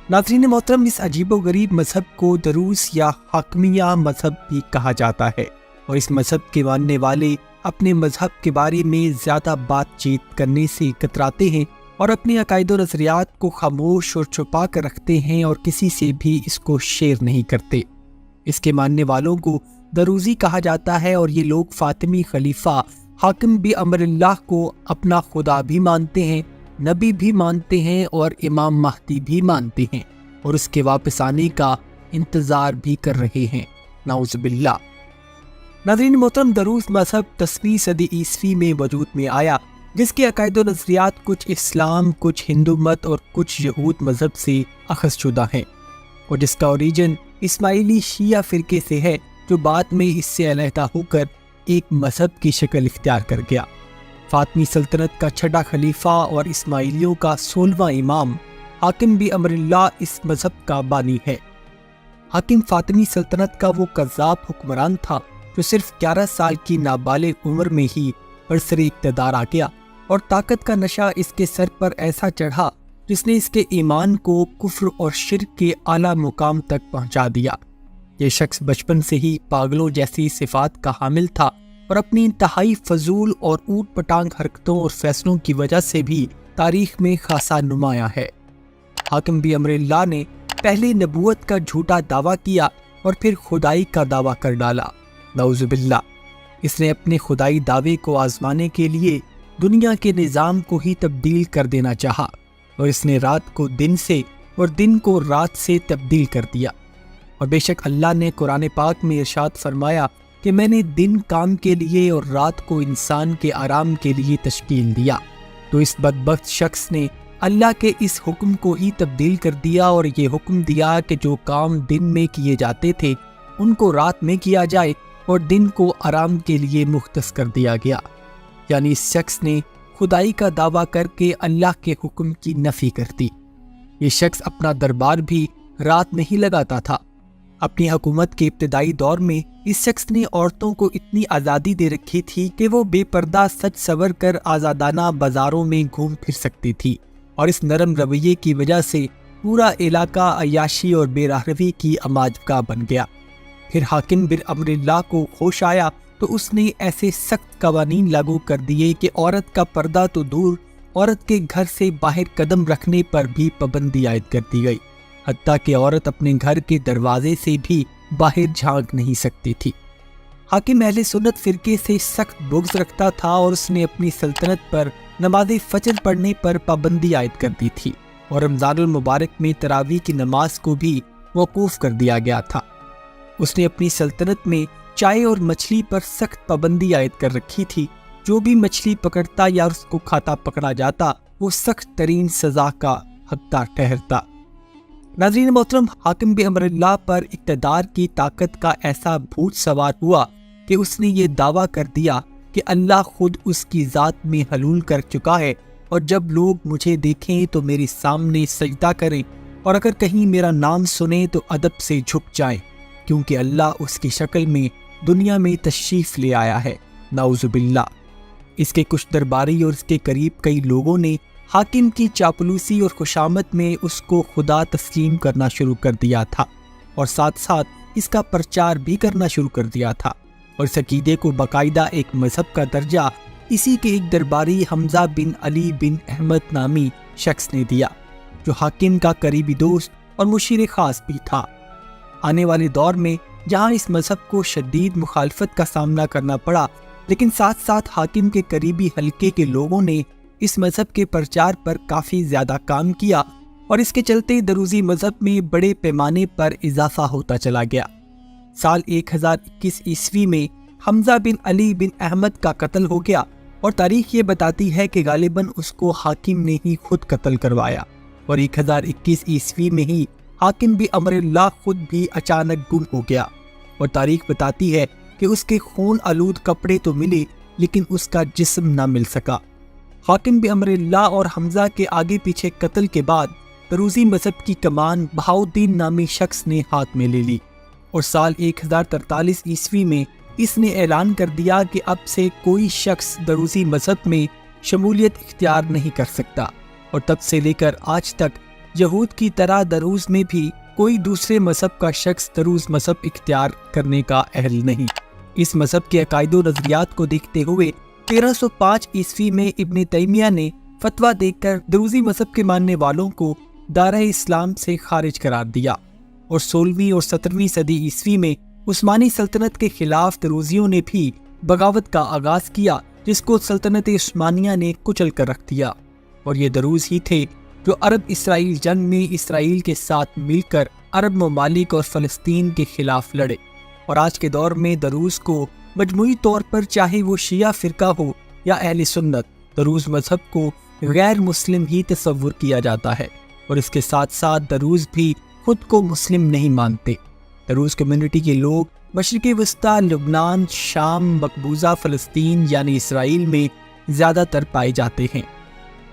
नाज़रीन मोहतरम, इस अजीबोगरीब मजहब को दरूस या हाकमिया मजहब भी कहा जाता है और इस मजहब के मानने वाले अपने मजहब के बारे में ज़्यादा बातचीत करने से कतराते हैं और अपने अकायद और नज़रियात को खामोश और छुपा कर रखते हैं और किसी से भी इसको शेयर नहीं करते। इसके मानने वालों को दरूज़ी कहा जाता है और ये लोग फातिमी खलीफा हाकिम बि अमरिल्लाह को अपना खुदा भी मानते हैं, नबी भी मानते हैं और इमाम महदी भी मानते हैं और उसके वापस आने का इंतज़ार भी कर रहे हैं। नाउज़ुबिल्लाह। नाज़रीन मोहतरम, दरूस मजहब 10वीं सदी ईस्वी में वजूद में आया, जिसके अकायद और नज़रियात कुछ इस्लाम, कुछ हिंदू मत और कुछ यहूद मजहब से अखज़ शुदा हैं और जिसका ओरिजिन इस्माइली शिया फ़िरके से है, जो बाद में इससे अलहदा होकर एक मजहब की शक्ल इख्तियार कर गया। फातमी सल्तनत का छठा खलीफा और इस्माइलियों का 16वां इमाम हाकिम बि अमरिल्लाह इस मजहब का बानी है। हाकिम फातमी सल्तनत का वो कज़्ज़ाब हुक्मरान था जो सिर्फ 11 साल की नाबालिग उम्र में ही बरसरे इक़्तिदार आ गया और ताकत का नशा इसके सर पर ऐसा चढ़ा जिसने इसके ईमान को कुफ्र और शिर्क के आला मुकाम तक पहुंचा दिया। ये शख्स बचपन से ही पागलों जैसी सिफात का हामिल था और अपनी इंतहाई फजूल और ऊट पटांग हरकतों और फैसलों की वजह से भी तारीख में खासा नुमाया है। हाकिम बि अमरिल्लाह ने पहले नबूवत का झूठा दावा किया और फिर खुदाई का दावा कर डाला। नाउज़ुबिल्लाह। इसने अपने खुदाई दावे को आजमाने के लिए दुनिया के निज़ाम को ही तब्दील कर देना चाहा और इसने रात को दिन से और दिन को रात से तब्दील कर दिया। और बेशक अल्लाह ने कुरान पाक में इरशाद फरमाया कि मैंने दिन काम के लिए और रात को इंसान के आराम के लिए तश्कील दिया। तो इस बदबख्त शख्स ने अल्लाह के इस हुक्म को ही तब्दील कर दिया और ये हुक्म दिया कि जो काम दिन में किए जाते थे उनको रात में किया जाए और दिन को आराम के लिए मुख्तस कर दिया गया। यानी इस शख्स ने खुदाई का दावा करके अल्लाह के हुक्म की नफी कर दी। ये शख्स अपना दरबार भी रात में ही लगाता था। अपनी हुकूमत के इब्तदाई दौर में इस शख्स ने औरतों को इतनी आज़ादी दे रखी थी कि वो बेपर्दा सच सवर कर आज़ादाना बाजारों में घूम फिर सकती थी और इस नरम रवैये की वजह से पूरा इलाका अय्याशी और बेराहवी की अमाजगाह बन गया। फिर हाकिम बिन अमरिल्लाह को होश आया तो उसने ऐसे सख्त कवानीन लागू कर दिए कि औरत का पर्दा तो दूर, औरत के घर से बाहर कदम रखने पर भी पाबंदी आयद कर दी गई। हत्ता कि औरत अपने घर के दरवाजे से भी बाहर झांक नहीं सकती थी। हाकिम अहले सुन्नत फिरके से सख्त बुग़्ज़ रखता था और उसने अपनी सल्तनत पर नमाज फजर पढ़ने पर पाबंदी आयद कर दी थी और रमज़ानुल मुबारक में तरावी की नमाज को भी मौकूफ़ कर दिया गया था। उसने अपनी सल्तनत में चाय और मछली पर सख्त पाबंदी आयद कर रखी थी। जो भी मछली पकड़ता या उसको खाता पकड़ा जाता वो सख्त तरीन सज़ा का हकदार ठहरता। नाज़रीन मोहतरम, हाकिम बि अमरिल्लाह पर इक़्तिदार की ताकत का ऐसा भूत सवार हुआ कि उसने ये दावा कर दिया कि अल्लाह खुद उसकी ज़ात में हलूल कर चुका है और जब लोग मुझे देखें तो मेरे सामने सजदा करें और अगर कहीं मेरा नाम सुने तो अदब से झुक जाएं, क्योंकि अल्लाह उसकी शक्ल में दुनिया में तशरीफ़ ले आया है। नाउज़ुबिल्लाह। इसके कुछ दरबारी और इसके करीब कई लोगों ने हाकिम की चापलूसी और खुशामद में उसको खुदा तस्लीम करना शुरू कर दिया था और साथ साथ इसका प्रचार भी करना शुरू कर दिया था और इस अकीदे को बाकायदा एक मजहब का दर्जा इसी के एक दरबारी हमजा बिन अली बिन अहमद नामी शख्स ने दिया, जो हाकिम का करीबी दोस्त और मुशीर ख़ास भी था। आने वाले दौर में जहाँ इस मजहब को शदीद मुखालफत का सामना करना पड़ा, लेकिन साथ साथ हाकिम के करीबी हल्के के लोगों ने इस मजहब के प्रचार पर काफ़ी ज़्यादा काम किया और इसके चलते दरूज़ी मजहब में बड़े पैमाने पर इजाफा होता चला गया। साल 1021 ईस्वी में हमजा बिन अली बिन अहमद का कत्ल हो गया और तारीख ये बताती है कि गालिबन उसको हाकिम ने ही खुद कत्ल करवाया और 1021 ईस्वी में ही हाकिम बि अमरिल्लाह खुद भी अचानक गुम हो गया और तारीख बताती है कि उसके खून आलूद कपड़े तो मिले लेकिन उसका जिस्म ना मिल सका। हाकिम बि अमरिल्लाह और हमजा के आगे पीछे कत्ल के बाद दरूज़ी मजहब की कमान बहाउद्दीन नामी शख्स ने हाथ में ले ली और साल 1043 ईस्वी में इसने ऐलान कर दिया कि अब से कोई शख्स दरूज़ी मजहब में शमूलियत इख्तियार नहीं कर सकता और तब से लेकर आज तक یہود کی طرح دروز میں بھی کوئی دوسرے مذہب کا شخص دروز مذہب اختیار کرنے کا اہل نہیں۔ اس مذہب کے عقائد و نظریات کو دیکھتے ہوئے 1305 عیسوی میں ابن تیمیہ نے فتویٰ دے کر دروزی مذہب کے ماننے والوں کو دارہ اسلام سے خارج قرار دیا، اور 16ویں اور 17ویں صدی عیسوی میں عثمانی سلطنت کے خلاف دروزیوں نے بھی بغاوت کا آغاز کیا، جس کو سلطنت عثمانیہ نے کچل کر رکھ دیا۔ اور یہ دروز ہی تھے جو عرب اسرائیل جنگ میں اسرائیل کے ساتھ مل کر عرب ممالک اور فلسطین کے خلاف لڑے۔ اور آج کے دور میں دروز کو مجموعی طور پر چاہے وہ شیعہ فرقہ ہو یا اہل سنت، دروز مذہب کو غیر مسلم ہی تصور کیا جاتا ہے، اور اس کے ساتھ ساتھ دروز بھی خود کو مسلم نہیں مانتے۔ دروز کمیونٹی کے لوگ مشرق وسطی، لبنان، شام، مقبوضہ فلسطین یعنی اسرائیل میں زیادہ تر پائے جاتے ہیں،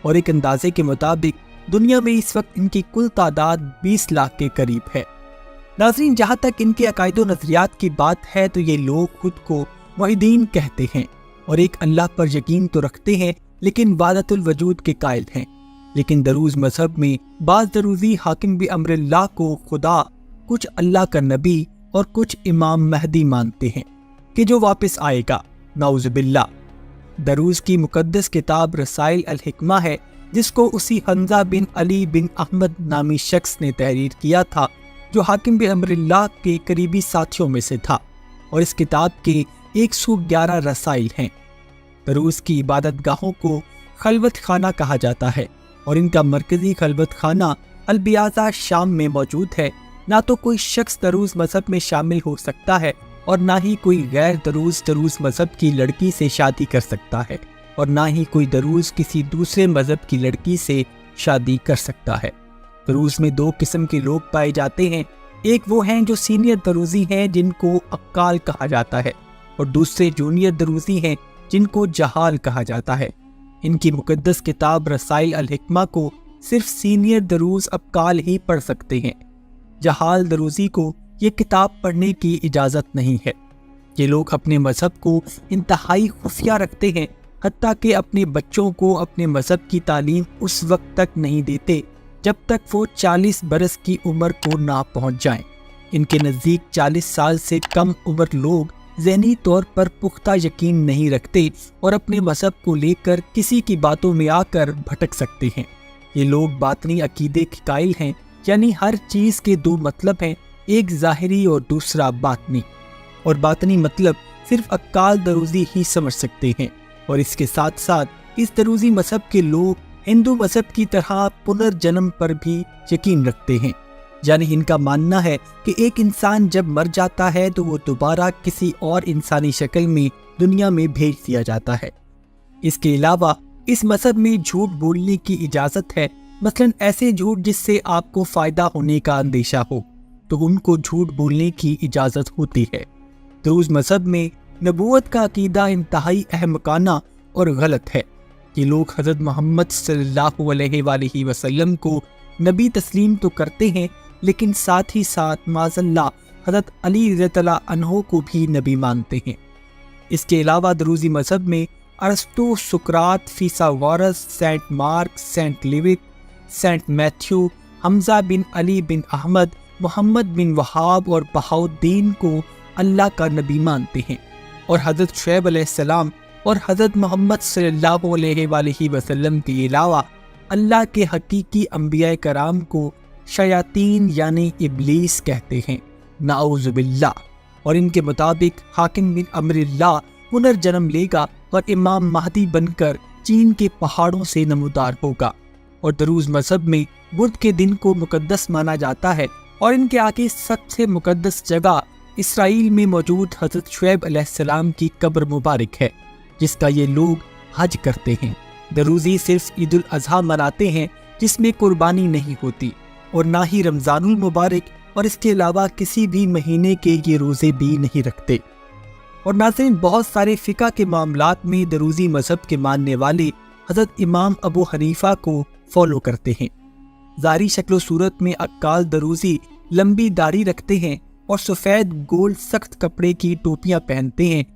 اور ایک اندازے کے مطابق دنیا میں اس وقت ان کی کل تعداد 20 لاکھ کے قریب ہے۔ ناظرین، جہاں تک ان کے عقائد و نظریات کی بات ہے تو یہ لوگ خود کو موحدین کہتے ہیں اور ایک اللہ پر یقین تو رکھتے ہیں لیکن وحدت الوجود کے قائل ہیں۔ لیکن دروز مذہب میں بعض دروزی حاکم بامر اللہ کو خدا، کچھ اللہ کا نبی اور کچھ امام مہدی مانتے ہیں کہ جو واپس آئے گا، نعوذ باللہ۔ دروز کی مقدس کتاب رسائل الحکمہ ہے، جس کو اسی حمزہ بن علی بن احمد نامی شخص نے تحریر کیا تھا، جو حاکم بامر اللہ کے قریبی ساتھیوں میں سے تھا، اور اس کتاب کے 111 رسائل ہیں۔ دروز کی عبادت گاہوں کو خلوت خانہ کہا جاتا ہے، اور ان کا مرکزی خلوت خانہ البیازا شام میں موجود ہے۔ نہ تو کوئی شخص دروز مذہب میں شامل ہو سکتا ہے، اور نہ ہی کوئی غیر دروز مذہب کی لڑکی سے شادی کر سکتا ہے، اور نہ ہی کوئی دروز کسی دوسرے مذہب کی لڑکی سے شادی کر سکتا ہے۔ دروز میں 2 قسم کے لوگ پائے جاتے ہیں، ایک وہ ہیں جو سینئر دروزی ہیں جن کو عقال کہا جاتا ہے، اور دوسرے جونیئر دروزی ہیں جن کو جہال کہا جاتا ہے۔ ان کی مقدس کتاب رسائل الحکمہ کو صرف سینئر دروز عقال ہی پڑھ سکتے ہیں۔ جہال دروزی کو یہ کتاب پڑھنے کی اجازت نہیں ہے۔ یہ لوگ اپنے مذہب کو انتہائی خفیہ رکھتے ہیں، حتیٰ کہ اپنے بچوں کو اپنے مذہب کی تعلیم اس وقت تک نہیں دیتے جب تک وہ 40 برس کی عمر کو نہ پہنچ جائیں۔ ان کے نزدیک 40 سال سے کم عمر لوگ ذہنی طور پر پختہ یقین نہیں رکھتے اور اپنے مذہب کو لے کر کسی کی باتوں میں آ کر بھٹک سکتے ہیں۔ یہ لوگ باطنی عقیدے کے قائل ہیں، یعنی ہر چیز کے 2 مطلب ہیں، ایک ظاہری اور دوسرا باطنی، اور باطنی مطلب صرف عقال دروزی ہی سمجھ سکتے ہیں۔ اور اس کے ساتھ ساتھ اس دروزی مذہب کے لوگ ہندو مذہب کی طرح پنرجنم پر بھی یقین رکھتے ہیں، یعنی ان کا ماننا ہے کہ ایک انسان جب مر جاتا ہے تو وہ دوبارہ کسی اور انسانی شکل میں دنیا میں بھیج دیا جاتا ہے۔ اس کے علاوہ اس مذہب میں جھوٹ بولنے کی اجازت ہے، مثلا ایسے جھوٹ جس سے آپ کو فائدہ ہونے کا اندیشہ ہو تو ان کو جھوٹ بولنے کی اجازت ہوتی ہے۔ دروز مذہب میں نبوت کا عقیدہ انتہائی احمقانہ اور غلط ہے۔ یہ لوگ حضرت محمد صلی اللہ علیہ وآلہ وسلم کو نبی تسلیم تو کرتے ہیں، لیکن ساتھ ہی ساتھ معاذ اللہ حضرت علی رضی اللہ عنہ کو بھی نبی مانتے ہیں۔ اس کے علاوہ دروزی مذہب میں ارسطو، سقراط، فیثاغورس، saint Mark, saint Luke, saint Matthew, Hamza بن علی بن احمد، محمد بن وہاب اور بہاؤالدین کو اللہ کا نبی مانتے ہیں، اور حضرت شعیب علیہ السلام اور حضرت محمد صلی اللہ علیہ وآلہ وسلم کے علاوہ اللہ کے حقیقی انبیاء کرام کو شیاطین یعنی ابلیس کہتے ہیں، نعوذ باللہ۔ اور ان کے مطابق حاکم بن امر اللہ پنرجنم لے گا اور امام مہدی بن کر چین کے پہاڑوں سے نمودار ہوگا۔ اور دروز مذہب میں بدھ کے دن کو مقدس مانا جاتا ہے، اور ان کے آگے سب سے مقدس جگہ اسرائیل میں موجود حضرت شعیب علیہ السلام کی قبر مبارک ہے، جس کا یہ لوگ حج کرتے ہیں۔ دروزی صرف عید الاضحیٰ مناتے ہیں، جس میں قربانی نہیں ہوتی، اور نہ ہی رمضان المبارک، اور اس کے علاوہ کسی بھی مہینے کے یہ روزے بھی نہیں رکھتے۔ اور ناظرین، بہت سارے فقہ کے معاملات میں دروزی مذہب کے ماننے والے حضرت امام ابو حنیفہ کو فالو کرتے ہیں۔ ظاہری شکل و صورت میں عقال دروزی لمبی داڑھی رکھتے ہیں اور سفید گول سخت کپڑے کی ٹوپیاں پہنتے ہیں،